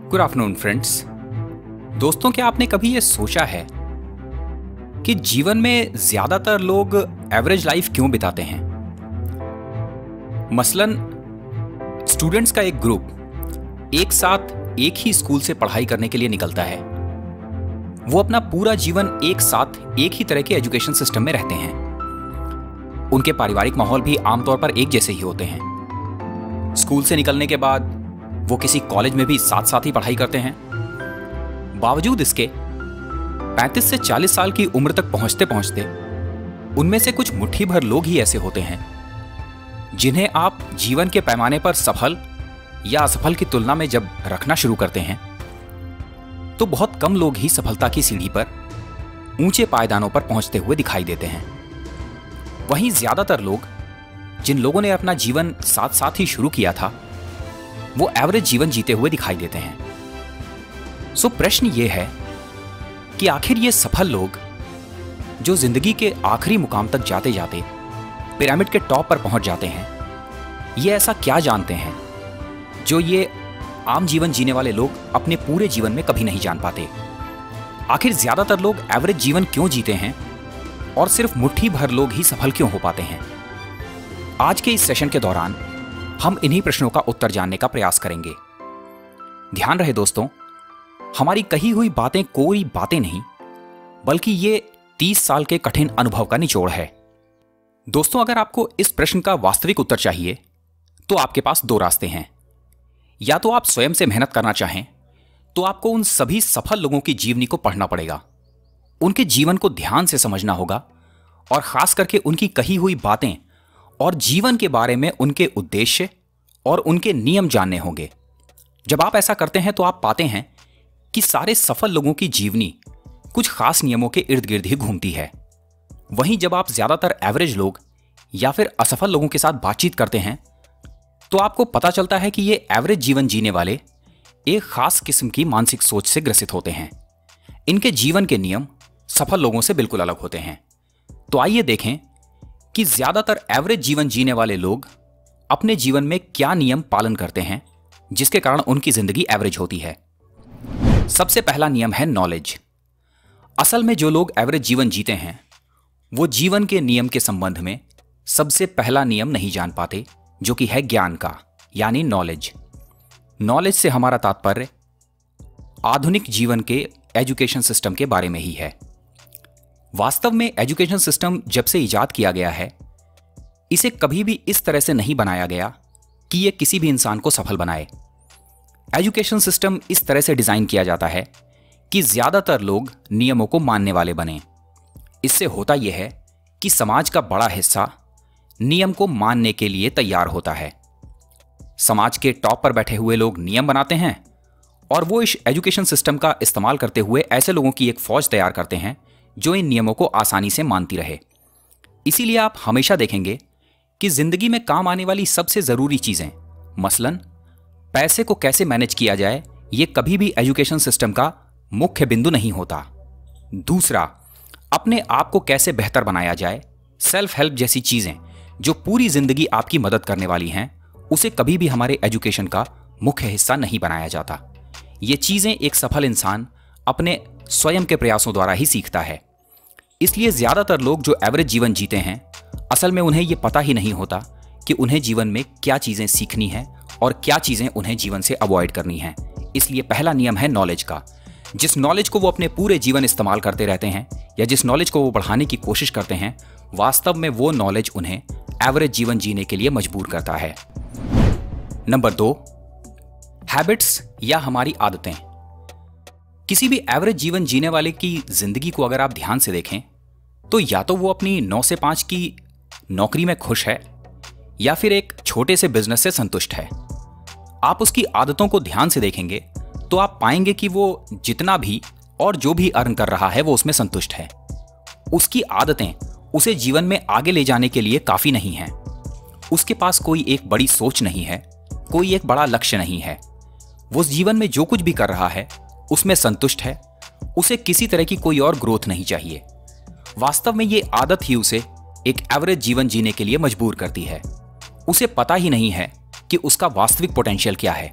Good afternoon friends. दोस्तों, क्या आपने कभी ये सोचा है कि जीवन में ज्यादातर लोग एवरेज लाइफ क्यों बिताते हैं? मसलन स्टूडेंट्स का एक ग्रुप एक साथ एक ही स्कूल से पढ़ाई करने के लिए निकलता है। वो अपना पूरा जीवन एक साथ एक ही तरह के एजुकेशन सिस्टम में रहते हैं। उनके पारिवारिक माहौल भी आमतौर पर एक जैसे ही होते हैं। स्कूल से निकलने के बाद वो किसी कॉलेज में भी साथ साथ ही पढ़ाई करते हैं। बावजूद इसके 35 से 40 साल की उम्र तक पहुंचते पहुंचते उनमें से कुछ मुट्ठी भर लोग ही ऐसे होते हैं जिन्हें आप जीवन के पैमाने पर सफल या असफल की तुलना में जब रखना शुरू करते हैं तो बहुत कम लोग ही सफलता की सीढ़ी पर ऊंचे पायदानों पर पहुंचते हुए दिखाई देते हैं। वहीं ज्यादातर लोग, जिन लोगों ने अपना जीवन साथ साथ ही शुरू किया था, वो एवरेज जीवन जीते हुए दिखाई देते हैं। सो प्रश्न ये है कि आखिर ये सफल लोग जो जिंदगी के आखिरी मुकाम तक जाते जाते पिरामिड के टॉप पर पहुंच जाते हैं, ये ऐसा क्या जानते हैं जो ये आम जीवन जीने वाले लोग अपने पूरे जीवन में कभी नहीं जान पाते? आखिर ज्यादातर लोग एवरेज जीवन क्यों जीते हैं और सिर्फ मुट्ठी भर लोग ही सफल क्यों हो पाते हैं? आज के इस सेशन के दौरान हम इन्हीं प्रश्नों का उत्तर जानने का प्रयास करेंगे। ध्यान रहे दोस्तों, हमारी कही हुई बातें कोई बातें नहीं, बल्कि ये 30 साल के कठिन अनुभव का निचोड़ है। दोस्तों, अगर आपको इस प्रश्न का वास्तविक उत्तर चाहिए तो आपके पास दो रास्ते हैं। या तो आप स्वयं से मेहनत करना चाहें तो आपको उन सभी सफल लोगों की जीवनी को पढ़ना पड़ेगा, उनके जीवन को ध्यान से समझना होगा और खास करके उनकी कही हुई बातें और जीवन के बारे में उनके उद्देश्य और उनके नियम जानने होंगे। जब आप ऐसा करते हैं तो आप पाते हैं कि सारे सफल लोगों की जीवनी कुछ खास नियमों के इर्द गिर्द ही घूमती है। वहीं जब आप ज्यादातर एवरेज लोग या फिर असफल लोगों के साथ बातचीत करते हैं तो आपको पता चलता है कि ये एवरेज जीवन जीने वाले एक खास किस्म की मानसिक सोच से ग्रसित होते हैं। इनके जीवन के नियम सफल लोगों से बिल्कुल अलग होते हैं। तो आइए देखें कि ज्यादातर एवरेज जीवन जीने वाले लोग अपने जीवन में क्या नियम पालन करते हैं जिसके कारण उनकी जिंदगी एवरेज होती है। सबसे पहला नियम है नॉलेज। असल में जो लोग एवरेज जीवन जीते हैं वो जीवन के नियम के संबंध में सबसे पहला नियम नहीं जान पाते, जो कि है ज्ञान का, यानी नॉलेज। नॉलेज से हमारा तात्पर्य आधुनिक जीवन के एजुकेशन सिस्टम के बारे में ही है। वास्तव में एजुकेशन सिस्टम जब से इजाद किया गया है, इसे कभी भी इस तरह से नहीं बनाया गया कि यह किसी भी इंसान को सफल बनाए। एजुकेशन सिस्टम इस तरह से डिजाइन किया जाता है कि ज्यादातर लोग नियमों को मानने वाले बने। इससे होता यह है कि समाज का बड़ा हिस्सा नियम को मानने के लिए तैयार होता है। समाज के टॉप पर बैठे हुए लोग नियम बनाते हैं और वो इस एजुकेशन सिस्टम का इस्तेमाल करते हुए ऐसे लोगों की एक फौज तैयार करते हैं जो इन नियमों को आसानी से मानती रहे। इसीलिए आप हमेशा देखेंगे कि जिंदगी में काम आने वाली सबसे जरूरी चीजें, मसलन पैसे को कैसे मैनेज किया जाए, ये कभी भी एजुकेशन सिस्टम का मुख्य बिंदु नहीं होता। दूसरा, अपने आप को कैसे बेहतर बनाया जाए, सेल्फ हेल्प जैसी चीजें जो पूरी जिंदगी आपकी मदद करने वाली हैं, उसे कभी भी हमारे एजुकेशन का मुख्य हिस्सा नहीं बनाया जाता। ये चीजें एक सफल इंसान अपने स्वयं के प्रयासों द्वारा ही सीखता है। इसलिए ज्यादातर लोग जो एवरेज जीवन जीते हैं, असल में उन्हें यह पता ही नहीं होता कि उन्हें जीवन में क्या चीजें सीखनी है और क्या चीजें उन्हें जीवन से अवॉइड करनी है। इसलिए पहला नियम है नॉलेज का। जिस नॉलेज को वो अपने पूरे जीवन इस्तेमाल करते रहते हैं या जिस नॉलेज को वो बढ़ाने की कोशिश करते हैं, वास्तव में वो नॉलेज उन्हें एवरेज जीवन जीने के लिए मजबूर करता है। नंबर 2, हैबिट्स या हमारी आदतें। किसी भी एवरेज जीवन जीने वाले की जिंदगी को अगर आप ध्यान से देखें तो या तो वो अपनी 9 से 5 की नौकरी में खुश है या फिर एक छोटे से बिजनेस से संतुष्ट है। आप उसकी आदतों को ध्यान से देखेंगे तो आप पाएंगे कि वो जितना भी और जो भी अर्न कर रहा है वो उसमें संतुष्ट है। उसकी आदतें उसे जीवन में आगे ले जाने के लिए काफी नहीं हैं। उसके पास कोई एक बड़ी सोच नहीं है, कोई एक बड़ा लक्ष्य नहीं है। वो जीवन में जो कुछ भी कर रहा है उसमें संतुष्ट है। उसे किसी तरह की कोई और ग्रोथ नहीं चाहिए। वास्तव में ये आदत ही उसे एक एवरेज जीवन जीने के लिए मजबूर करती है। उसे पता ही नहीं है कि उसका वास्तविक पोटेंशियल क्या है।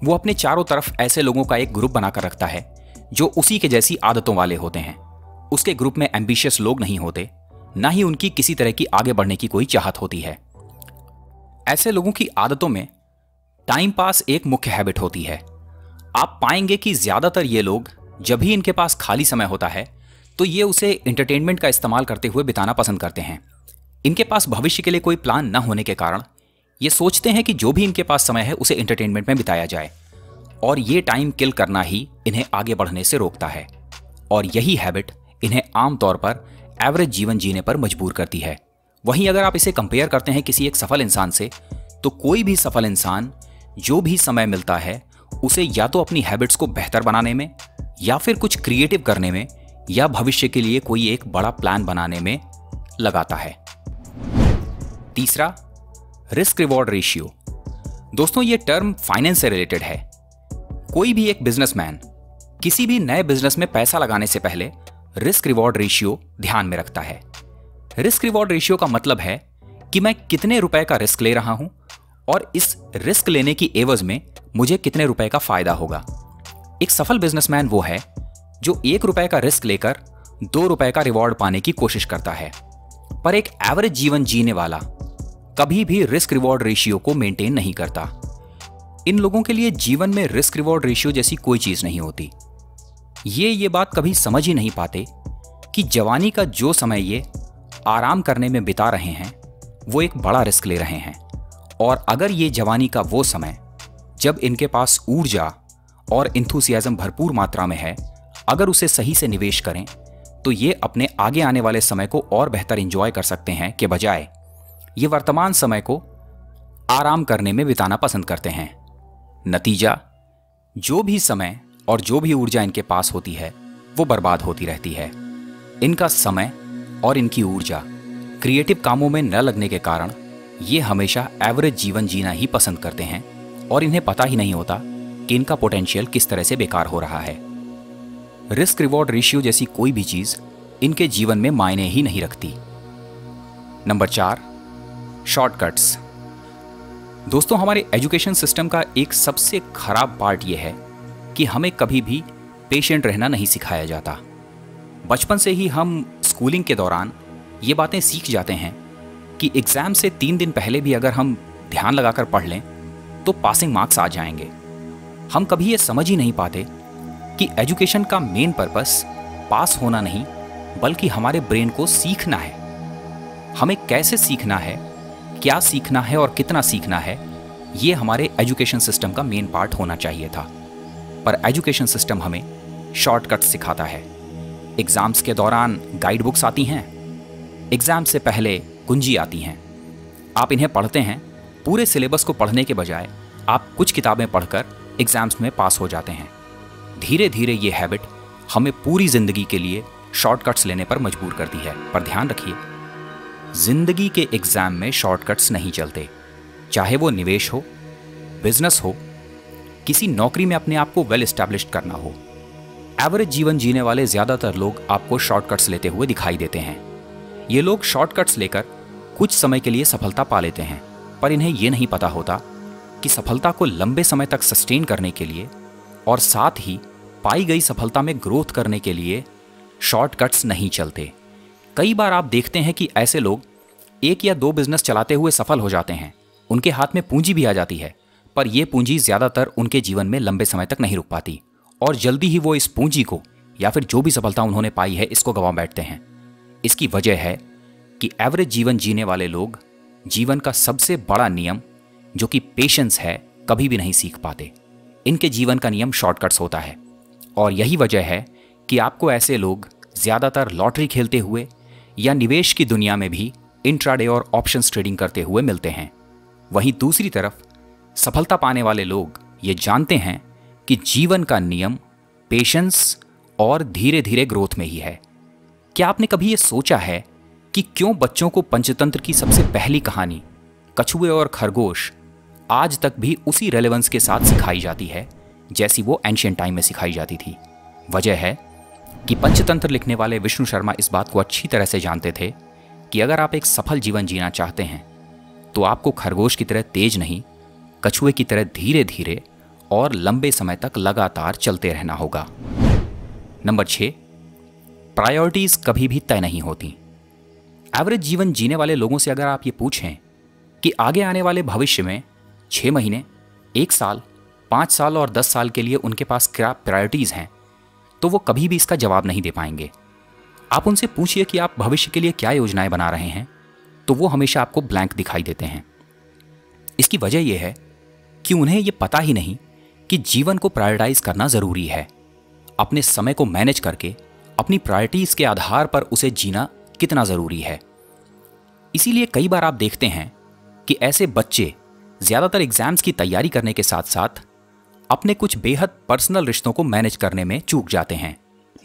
वो अपने चारों तरफ ऐसे लोगों का एक ग्रुप बनाकर रखता है जो उसी के जैसी आदतों वाले होते हैं। उसके ग्रुप में एम्बिशियस लोग नहीं होते, ना ही उनकी किसी तरह की आगे बढ़ने की कोई चाहत होती है। ऐसे लोगों की आदतों में टाइम पास एक मुख्य हैबिट होती है। आप पाएंगे कि ज्यादातर ये लोग जब भी इनके पास खाली समय होता है तो ये उसे एंटरटेनमेंट का इस्तेमाल करते हुए बिताना पसंद करते हैं। इनके पास भविष्य के लिए कोई प्लान न होने के कारण ये सोचते हैं कि जो भी इनके पास समय है उसे एंटरटेनमेंट में बिताया जाए, और ये टाइम किल करना ही इन्हें आगे बढ़ने से रोकता है। और यही हैबिट इन्हें आमतौर पर एवरेज जीवन जीने पर मजबूर करती है। वहीं अगर आप इसे कंपेयर करते हैं किसी एक सफल इंसान से, तो कोई भी सफल इंसान जो भी समय मिलता है उसे या तो अपनी हैबिट्स को बेहतर बनाने में, या फिर कुछ क्रिएटिव करने में, या भविष्य के लिए कोई एक बड़ा प्लान बनाने में लगाता है। तीसरा, रिस्क रिवॉर्ड रेशियो। दोस्तों, ये टर्म फाइनेंस से रिलेटेड है। कोई भी एक बिजनेसमैन किसी भी नए बिजनेस में पैसा लगाने से पहले रिस्क रिवॉर्ड रेशियो ध्यान में रखता है। रिस्क रिवॉर्ड रेशियो का मतलब है कि मैं कितने रुपए का रिस्क ले रहा हूं और इस रिस्क लेने की एवज में मुझे कितने रुपए का फायदा होगा। एक सफल बिजनेसमैन वो है जो 1 रुपए का रिस्क लेकर 2 रुपए का रिवॉर्ड पाने की कोशिश करता है। पर एक एवरेज जीवन जीने वाला कभी भी रिस्क रिवॉर्ड रेशियो को मेंटेन नहीं करता। इन लोगों के लिए जीवन में रिस्क रिवॉर्ड रेशियो जैसी कोई चीज नहीं होती। ये बात कभी समझ ही नहीं पाते कि जवानी का जो समय ये आराम करने में बिता रहे हैं वो एक बड़ा रिस्क ले रहे हैं, और अगर ये जवानी का वो समय जब इनके पास ऊर्जा और इंथुसियाज्म भरपूर मात्रा में है, अगर उसे सही से निवेश करें तो ये अपने आगे आने वाले समय को और बेहतर एंजॉय कर सकते हैं के बजाय ये वर्तमान समय को आराम करने में बिताना पसंद करते हैं। नतीजा, जो भी समय और जो भी ऊर्जा इनके पास होती है वो बर्बाद होती रहती है। इनका समय और इनकी ऊर्जा क्रिएटिव कामों में न लगने के कारण ये हमेशा एवरेज जीवन जीना ही पसंद करते हैं, और इन्हें पता ही नहीं होता कि इनका पोटेंशियल किस तरह से बेकार हो रहा है। रिस्क रिवॉर्ड रेशियो जैसी कोई भी चीज इनके जीवन में मायने ही नहीं रखती। Number 4, shortcuts. दोस्तों, हमारे एजुकेशन सिस्टम का एक सबसे खराब पार्ट यह है कि हमें कभी भी पेशेंट रहना नहीं सिखाया जाता। बचपन से ही हम स्कूलिंग के दौरान ये बातें सीख जाते हैं कि एग्जाम से 3 दिन पहले भी अगर हम ध्यान लगाकर पढ़ लें तो पासिंग मार्क्स आ जाएंगे। हम कभी ये समझ ही नहीं पाते कि एजुकेशन का मेन पर्पस पास होना नहीं, बल्कि हमारे ब्रेन को सीखना है। हमें कैसे सीखना है, क्या सीखना है और कितना सीखना है, ये हमारे एजुकेशन सिस्टम का मेन पार्ट होना चाहिए था। पर एजुकेशन सिस्टम हमें शॉर्टकट सिखाता है। एग्जाम्स के दौरान गाइड बुक्स आती हैं, एग्जाम से पहले कुंजी आती हैं। आप इन्हें पढ़ते हैं, पूरे सिलेबस को पढ़ने के बजाय आप कुछ किताबें पढ़कर एग्जाम्स में पास हो जाते हैं। धीरे धीरे ये हैबिट हमें पूरी जिंदगी के लिए शॉर्टकट्स लेने पर मजबूर करती है। पर ध्यान रखिए, जिंदगी के एग्जाम में शॉर्टकट्स नहीं चलते। चाहे वो निवेश हो, बिजनेस हो, किसी नौकरी में अपने आप को वेल एस्टैब्लिश्ड करना हो, एवरेज जीवन जीने वाले ज्यादातर लोग आपको शॉर्टकट्स लेते हुए दिखाई देते हैं। ये लोग शॉर्टकट्स लेकर कुछ समय के लिए सफलता पा लेते हैं, पर इन्हें यह नहीं पता होता कि सफलता को लंबे समय तक सस्टेन करने के लिए और साथ ही पाई गई सफलता में ग्रोथ करने के लिए शॉर्टकट्स नहीं चलते। कई बार आप देखते हैं कि ऐसे लोग 1 या 2 बिजनेस चलाते हुए सफल हो जाते हैं, उनके हाथ में पूंजी भी आ जाती है, पर यह पूंजी ज्यादातर उनके जीवन में लंबे समय तक नहीं रुक पाती, और जल्दी ही वो इस पूंजी को या फिर जो भी सफलता उन्होंने पाई है इसको गंवा बैठते हैं। इसकी वजह है कि एवरेज जीवन जीने वाले लोग जीवन का सबसे बड़ा नियम, जो कि पेशेंस है, कभी भी नहीं सीख पाते। इनके जीवन का नियम शॉर्टकट्स होता है, और यही वजह है कि आपको ऐसे लोग ज्यादातर लॉटरी खेलते हुए या निवेश की दुनिया में भी इंट्राडे और ऑप्शंस ट्रेडिंग करते हुए मिलते हैं। वहीं दूसरी तरफ सफलता पाने वाले लोग ये जानते हैं कि जीवन का नियम पेशेंस और धीरे धीरे ग्रोथ में ही है। क्या आपने कभी ये सोचा है कि क्यों बच्चों को पंचतंत्र की सबसे पहली कहानी कछुए और खरगोश आज तक भी उसी रेलेवेंस के साथ सिखाई जाती है जैसी वो एंशिएंट टाइम में सिखाई जाती थी? वजह है कि पंचतंत्र लिखने वाले विष्णु शर्मा इस बात को अच्छी तरह से जानते थे कि अगर आप एक सफल जीवन जीना चाहते हैं तो आपको खरगोश की तरह तेज नहीं, कछुए की तरह धीरे धीरे और लंबे समय तक लगातार चलते रहना होगा। नंबर 6, प्रायोरिटीज कभी भी तय नहीं होती। एवरेज जीवन जीने वाले लोगों से अगर आप ये पूछें कि आगे आने वाले भविष्य में 6 महीने, 1 साल, 5 साल और 10 साल के लिए उनके पास क्या प्रायोरिटीज हैं, तो वो कभी भी इसका जवाब नहीं दे पाएंगे। आप उनसे पूछिए कि आप भविष्य के लिए क्या योजनाएं बना रहे हैं, तो वो हमेशा आपको ब्लैंक दिखाई देते हैं। इसकी वजह यह है कि उन्हें यह पता ही नहीं कि जीवन को प्रायोरिटाइज करना जरूरी है। अपने समय को मैनेज करके अपनी प्रायोरिटीज के आधार पर उसे जीना कितना जरूरी है। इसीलिए कई बार आप देखते हैं कि ऐसे बच्चे ज्यादातर एग्जाम्स की तैयारी करने के साथ साथ अपने कुछ बेहद पर्सनल रिश्तों को मैनेज करने में चूक जाते हैं।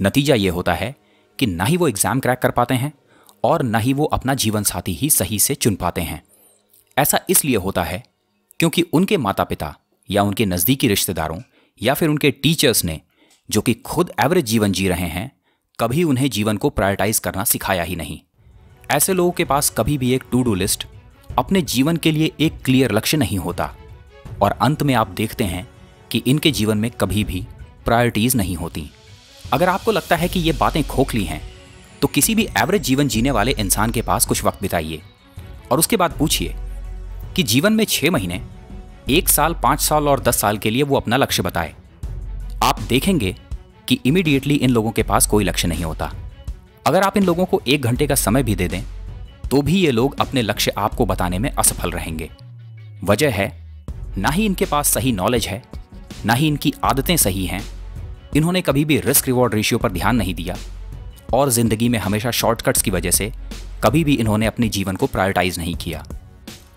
नतीजा यह होता है कि ना ही वो एग्जाम क्रैक कर पाते हैं और ना ही वो अपना जीवन साथी ही सही से चुन पाते हैं। ऐसा इसलिए होता है क्योंकि उनके माता पिता या उनके नज़दीकी रिश्तेदारों या फिर उनके टीचर्स ने, जो कि खुद एवरेज जीवन जी रहे हैं, कभी उन्हें जीवन को प्रायोरिटाइज करना सिखाया ही नहीं। ऐसे लोगों के पास कभी भी एक टू डू लिस्ट, अपने जीवन के लिए एक क्लियर लक्ष्य नहीं होता और अंत में आप देखते हैं कि इनके जीवन में कभी भी प्रायोरिटीज नहीं होती। अगर आपको लगता है कि ये बातें खोखली हैं, तो किसी भी एवरेज जीवन जीने वाले इंसान के पास कुछ वक्त बिताइए और उसके बाद पूछिए कि जीवन में 6 महीने, 1 साल, 5 साल और 10 साल के लिए वो अपना लक्ष्य बताए। आप देखेंगे कि इमीडिएटली इन लोगों के पास कोई लक्ष्य नहीं होता। अगर आप इन लोगों को 1 घंटे का समय भी दे दें तो भी ये लोग अपने लक्ष्य आपको बताने में असफल रहेंगे। वजह है, ना ही इनके पास सही नॉलेज है, ना ही इनकी आदतें सही हैं, इन्होंने कभी भी रिस्क रिवॉर्ड रेशियो पर ध्यान नहीं दिया और जिंदगी में हमेशा शॉर्टकट्स की वजह से कभी भी इन्होंने अपने जीवन को प्रायोरिटाइज नहीं किया।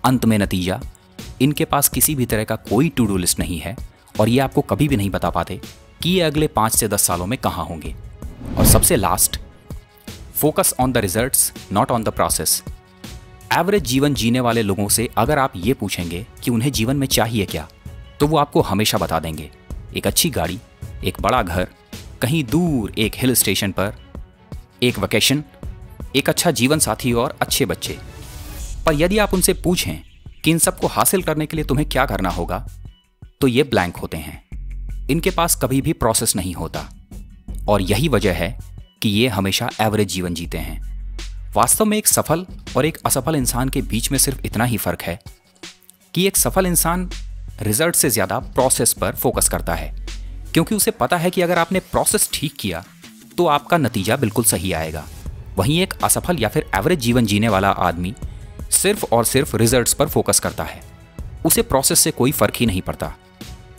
अंत में नतीजा, इनके पास किसी भी तरह का कोई टू डू लिस्ट नहीं है और ये आपको कभी भी नहीं बता पाते कि ये अगले 5 से 10 सालों में कहाँ होंगे। और सबसे last, focus on the results not on the process. Average जीवन जीने वाले लोगों से अगर आप ये पूछेंगे कि उन्हें जीवन में चाहिए क्या, तो वो आपको हमेशा बता देंगे एक अच्छी गाड़ी, एक बड़ा घर, कहीं दूर एक हिल स्टेशन पर एक वेकेशन, एक अच्छा जीवन साथी और अच्छे बच्चे। पर यदि आप उनसे पूछें कि इन सब को हासिल करने के लिए तुम्हें क्या करना होगा, तो ये ब्लैंक होते हैं। इनके पास कभी भी प्रोसेस नहीं होता और यही वजह है कि ये हमेशा एवरेज जीवन जीते हैं। वास्तव में एक सफल और एक असफल इंसान के बीच में सिर्फ इतना ही फर्क है कि एक सफल इंसान रिजल्ट से ज्यादा प्रोसेस पर फोकस करता है, क्योंकि उसे पता है कि अगर आपने प्रोसेस ठीक किया तो आपका नतीजा बिल्कुल सही आएगा। वहीं एक असफल या फिर एवरेज जीवन जीने वाला आदमी सिर्फ और सिर्फ रिजल्ट्स पर फोकस करता है। उसे प्रोसेस से कोई फर्क ही नहीं पड़ता,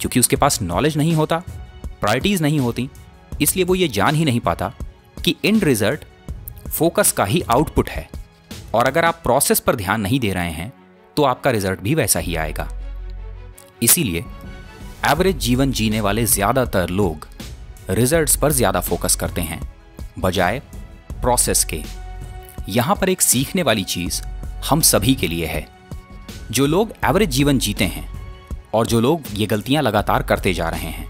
क्योंकि उसके पास नॉलेज नहीं होता, प्रायोरिटीज नहीं होती, इसलिए वो ये जान ही नहीं पाता कि एंड रिजल्ट फोकस का ही आउटपुट है और अगर आप प्रोसेस पर ध्यान नहीं दे रहे हैं तो आपका रिजल्ट भी वैसा ही आएगा। इसीलिए एवरेज जीवन जीने वाले ज्यादातर लोग रिजल्ट्स पर ज्यादा फोकस करते हैं बजाय प्रोसेस के। यहां पर एक सीखने वाली चीज हम सभी के लिए है। जो लोग एवरेज जीवन जीते हैं और जो लोग ये गलतियां लगातार करते जा रहे हैं,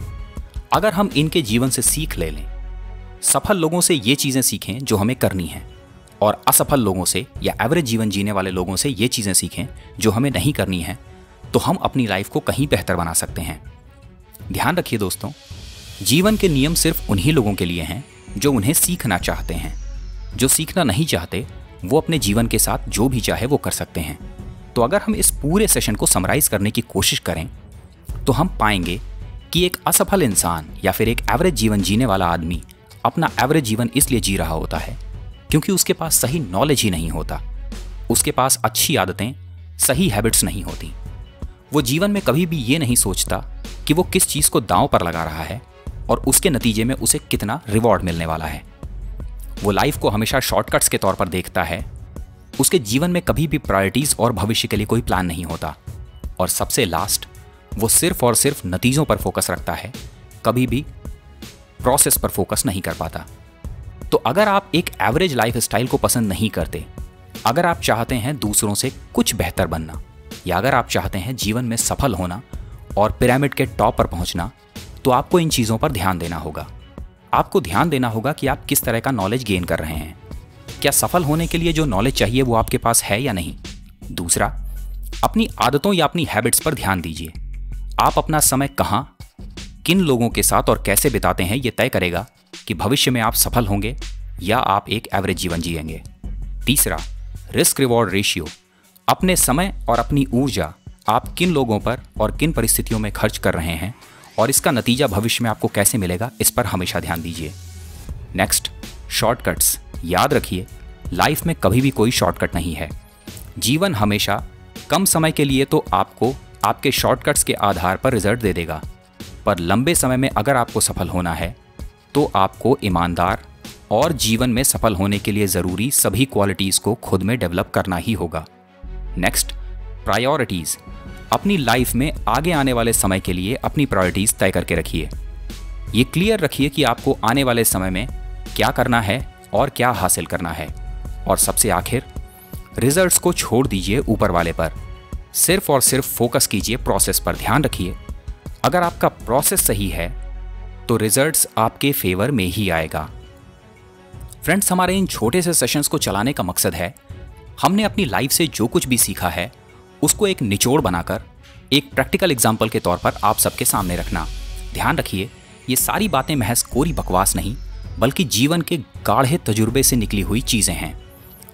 अगर हम इनके जीवन से सीख ले लें, सफल लोगों से ये चीजें सीखें जो हमें करनी है और असफल लोगों से या एवरेज जीवन जीने वाले लोगों से ये चीजें सीखें जो हमें नहीं करनी है, तो हम अपनी लाइफ को कहीं बेहतर बना सकते हैं। ध्यान रखिए दोस्तों, जीवन के नियम सिर्फ उन्हीं लोगों के लिए हैं जो उन्हें सीखना चाहते हैं। जो सीखना नहीं चाहते वो अपने जीवन के साथ जो भी चाहे वो कर सकते हैं। तो अगर हम इस पूरे सेशन को समराइज करने की कोशिश करें तो हम पाएंगे कि एक असफल इंसान या फिर एक एवरेज जीवन जीने वाला आदमी अपना एवरेज जीवन इसलिए जी रहा होता है क्योंकि उसके पास सही नॉलेज ही नहीं होता, उसके पास अच्छी आदतें, सही हैबिट्स नहीं होती। वो जीवन में कभी भी ये नहीं सोचता कि वो किस चीज़ को दांव पर लगा रहा है और उसके नतीजे में उसे कितना रिवॉर्ड मिलने वाला है। वो लाइफ को हमेशा शॉर्टकट्स के तौर पर देखता है। उसके जीवन में कभी भी प्रायोरिटीज और भविष्य के लिए कोई प्लान नहीं होता। और सबसे लास्ट, वो सिर्फ और सिर्फ नतीजों पर फोकस रखता है, कभी भी प्रोसेस पर फोकस नहीं कर पाता। तो अगर आप एक एवरेज लाइफ स्टाइल को पसंद नहीं करते, अगर आप चाहते हैं दूसरों से कुछ बेहतर बनना, या अगर आप चाहते हैं जीवन में सफल होना और पिरामिड के टॉप पर पहुंचना, तो आपको इन चीज़ों पर ध्यान देना होगा। आपको ध्यान देना होगा कि आप किस तरह का नॉलेज गेन कर रहे हैं। क्या सफल होने के लिए जो नॉलेज चाहिए वो आपके पास है या नहीं। दूसरा, अपनी आदतों या अपनी हैबिट्स पर ध्यान दीजिए। आप अपना समय कहाँ किन लोगों के साथ और कैसे बिताते हैं ये तय करेगा कि भविष्य में आप सफल होंगे या आप एक एवरेज जीवन जिएंगे। तीसरा, रिस्क रिवॉर्ड रेशियो। अपने समय और अपनी ऊर्जा आप किन लोगों पर और किन परिस्थितियों में खर्च कर रहे हैं और इसका नतीजा भविष्य में आपको कैसे मिलेगा, इस पर हमेशा ध्यान दीजिए। Next, shortcuts. याद रखिए, लाइफ में कभी भी कोई शॉर्टकट नहीं है। जीवन हमेशा कम समय के लिए तो आपको आपके शॉर्टकट्स के आधार पर रिजल्ट दे देगा, पर लंबे समय में अगर आपको सफल होना है तो आपको ईमानदार और जीवन में सफल होने के लिए ज़रूरी सभी क्वालिटीज़ को खुद में डेवलप करना ही होगा। Next, priorities. अपनी लाइफ में आगे आने वाले समय के लिए अपनी प्रायोरिटीज़ तय करके रखिए। ये क्लियर रखिए कि आपको आने वाले समय में क्या करना है और क्या हासिल करना है। और सबसे आखिर, रिजल्ट्स को छोड़ दीजिए ऊपर वाले पर, सिर्फ और सिर्फ फोकस कीजिए प्रोसेस पर। ध्यान रखिए, अगर आपका प्रोसेस सही है तो रिजल्ट्स आपके फेवर में ही आएगा। फ्रेंड्स, हमारे इन छोटे से सेशंस को चलाने का मकसद है हमने अपनी लाइफ से जो कुछ भी सीखा है उसको एक निचोड़ बनाकर एक प्रैक्टिकल एग्जाम्पल के तौर पर आप सबके सामने रखना। ध्यान रखिए, ये सारी बातें महज कोरी बकवास नहीं बल्कि जीवन के गाढ़े तजुर्बे से निकली हुई चीज़ें हैं।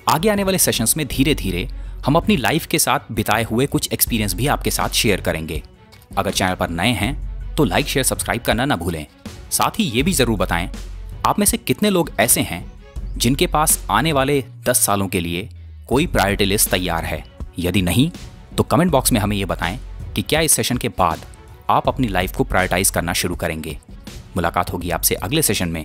आगे आने वाले सेशंस में धीरे धीरे हम अपनी लाइफ के साथ बिताए हुए कुछ एक्सपीरियंस भी आपके साथ शेयर करेंगे। अगर चैनल पर नए हैं तो लाइक शेयर सब्सक्राइब करना ना भूलें। साथ ही ये भी ज़रूर बताएं आप में से कितने लोग ऐसे हैं जिनके पास आने वाले 10 सालों के लिए कोई प्रायोरिटी लिस्ट तैयार है। यदि नहीं तो कमेंट बॉक्स में हमें ये बताएं कि क्या इस सेशन के बाद आप अपनी लाइफ को प्रायोरिटाइज करना शुरू करेंगे। मुलाकात होगी आपसे अगले सेशन में।